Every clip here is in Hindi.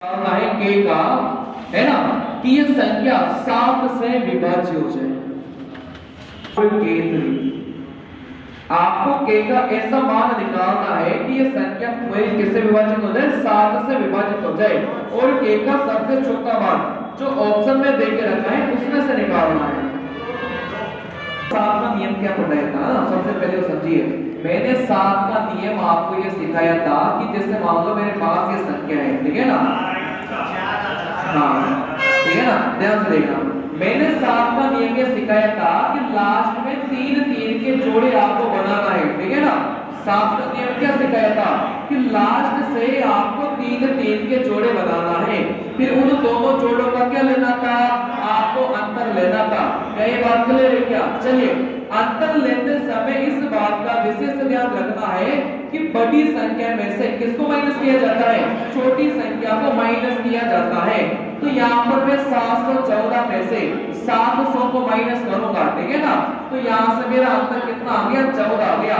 है के का, है ना, कि ये संख्या 7 से विभाज्य हो जाए। आपको के का ऐसा मान निकालना है कि ये संख्या पूरी किससे विभाजित हो जाए, 7 से विभाजित हो जाए। और के का सबसे छोटा मान जो ऑप्शन में दे के रखा है उसमें से निकालना है। 7 का नियम क्या पढ़ाया था, सबसे पहले वो समझिए। मैंने 7 का नियम आपको ये सिखाया था कि जैसे मान लो मेरे पास ये संख्या है, ठीक है ना, हाँ ठीक है ना, ध्यान से देखना। मैंने 7 का नियम ये सिखाया था कि लास्ट में 3 3 के जोड़े आपको बनाना है, ठीक है ना। 7 का नियम क्या सिखाया था कि लास्ट से आपको 3 3 के जोड़े बनाना है। फिर उन दोनों जोड़ों का क्या लेना था, आपको अंतर लेना था। क्या ये बात क्लियर है क्या? चलिए, अंतर लेते समय इस बात का विशेष ध्यान रखना है कि बड़ी संख्या में से किसको माइनस किया जाता है, छोटी संख्या को माइनस किया जाता है। तो यहाँ पर मैं 714 में से 700 को माइनस करूंगा, ठीक है ना। तो यहाँ से मेरा अंतर कितना आ गया, 14 आ गया।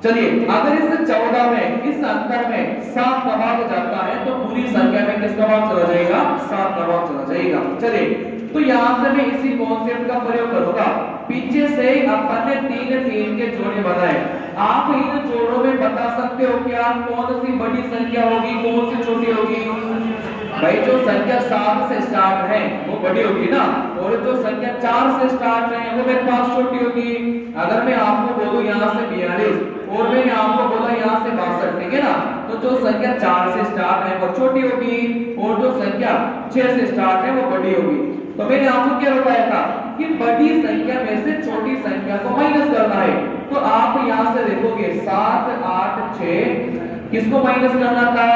चलिए, अगर इस 14 में, इस अंतर में 7 का भाग जाता है तो पूरी संख्या में किसका भाग चला जाएगा, 7 का भाग चला जाएगा। चलिए, तो यहाँ से मैं इसी कॉन्सेप्ट का प्रयोग करूंगा। पीछे से अपन ने 3 3 के जोड़े बनाए। आप इन जोड़ों में बता सकते हो क्या कौन सी बड़ी संख्या होगी, कौन सी छोटी होगी? भाई जो संख्या 7 से स्टार्ट है वो बड़ी होगी ना, और जो संख्या 4 से स्टार्ट है वो मेरे पास छोटी होगी। अगर मैं आपको बोलूं यहाँ से 42 और मैंने आपको बोला यहाँ से 62, ठीक है ना, तो जो संख्या 4 से स्टार्ट है वो छोटी होगी और जो संख्या 6 से स्टार्ट है वो बड़ी होगी। तो मैंने आपको क्या बताया था कि बड़ी संख्या में से छोटी संख्या को माइनस करना है। तो आप यहाँ से देखोगे 7 8 6 किसको माइनस करना था,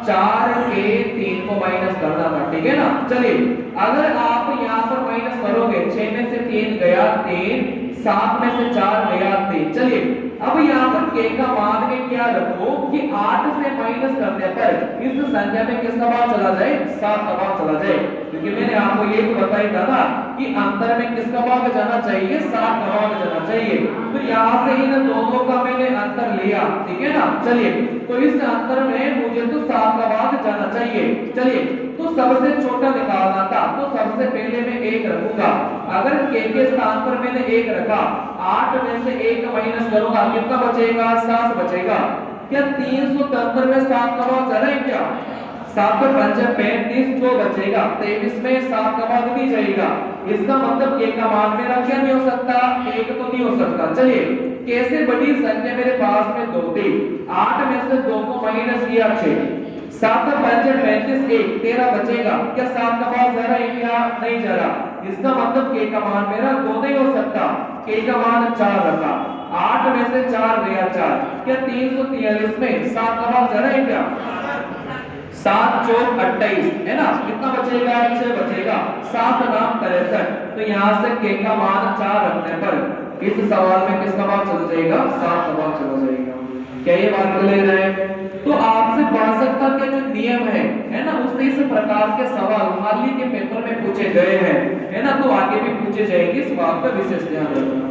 4 के 3 को माइनस करना था, ठीक है ना। चलिए, अगर आप यहाँ पर माइनस करोगे, 6 में से 3 गया 3, 7 में से 4 गया 3। चलिए, अब यहाँ पर के का मान में क्या रखो कि 8 से माइनस करने पर इस संख्या में किसका भाग चला जाए, 7 का भाग चला जाए। क्योंकि मैंने आपको ये तो बताया था ना कि अंतर में किसका भाग जाना चाहिए, 7 का भाग जाना चाहिए। तो यहाँ से इन दोनों का मैंने अंतर लिया, ठीक है ना। चलिए, तो इस अंतर में मुझे तो 7 का भाग जाना चाहिए। चलिए, तो सबसे छोटा निकालना था, तो सबसे पहले मैं 1 रखूंगा। अगर के स्थान पर मैंने 1 रखा, 8 में से 1 माइनस करूंगा, कितना बचेगा, 7 बचेगा। क्या 373 में 7 का भाग चला है क्या? 7 पर 5 35, 2 बचेगा। 23 में 7 का भाग नहीं जाएगा। इसका मतलब के का मान मेरा क्या नहीं हो सकता, 1 तो नहीं हो सकता। चलिए, कैसे बड़ी संख्या मेरे पास में 2 थी, 8 में से 2 को माइनस किया 6, 7 पर 5 35, 1 13 बचेगा। क्या 7 का भाग जा रहा है क्या? नहीं जा रहा। इसका मतलब के का मान मेरा 2 नहीं हो सकता। के का मान 4 रखा, 8 में से 4 गया 4। क्या 343 में 7 का भाग जा रहा है क्या? 7 चौक 28, है ना। कितना बचेगा, 6 बचेगा। 7 नाम 63। तो यहाँ से के का मान 4 रखने पर इस सवाल में किसका भाग चला जाएगा, 7 का भाग चला जाएगा। क्या ये बात क्लियर है? तो आपसे 62 के जो नियम है ना, उससे इस प्रकार के सवाल हाल ही के पेपर में पूछे गए हैं, है ना। तो आगे भी पूछे जाएंगे, इस बात का विशेष ध्यान रखना।